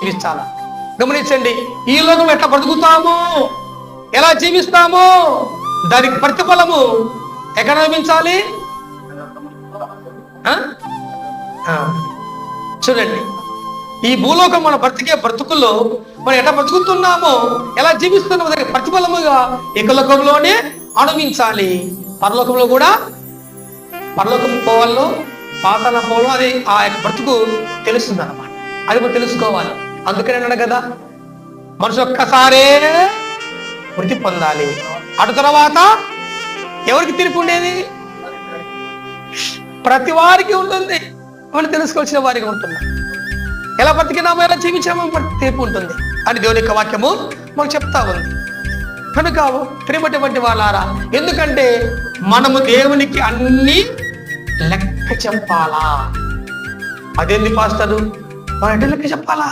జీవించాలా. గమనించండి, ఈ లోకం ఎట్లా బ్రతుకుతాము, ఎలా జీవిస్తాము, దానికి ప్రతిఫలము ఎక్కడ లభించాలి? చూడండి, ఈ భూలోకం మన బ్రతుకుల్లో మనం ఎట్లా బ్రతుకుతున్నామో, ఎలా జీవిస్తున్నామో దానికి ప్రతిఫలముగా ఏకలోకంలోనే అనుభవించాలి. పరలోకంలో కూడా, పరలోకం పోవాలో పాతాళం పోవాలో అది ఆ యొక్క బ్రతుకు తెలుస్తుంది అన్నమాట. అది మనం తెలుసుకోవాలి. అందుకనే అన్నాడు కదా, మనిషి ఒక్కసారే మృతి పొందాలి, అటు తర్వాత ఎవరికి తీర్పు ఉండేది? ప్రతి వారికి ఉంటుంది. మనం తెలుసుకోవాల్సిన వారికి ఉంటుంది. ఎలా బ్రతికినామో, ఎలా జీవించామో తీర్పు ఉంటుంది అని దేవుని యొక్క వాక్యము మనకు చెప్తా ఉంది. కనుక ప్రియమైనటువంటి వాళ్ళారా, ఎందుకంటే మనము దేవునికి అన్ని లెక్క చెప్పాలా. అదేంది పాస్టరు, మన లెక్క చెప్పాలా?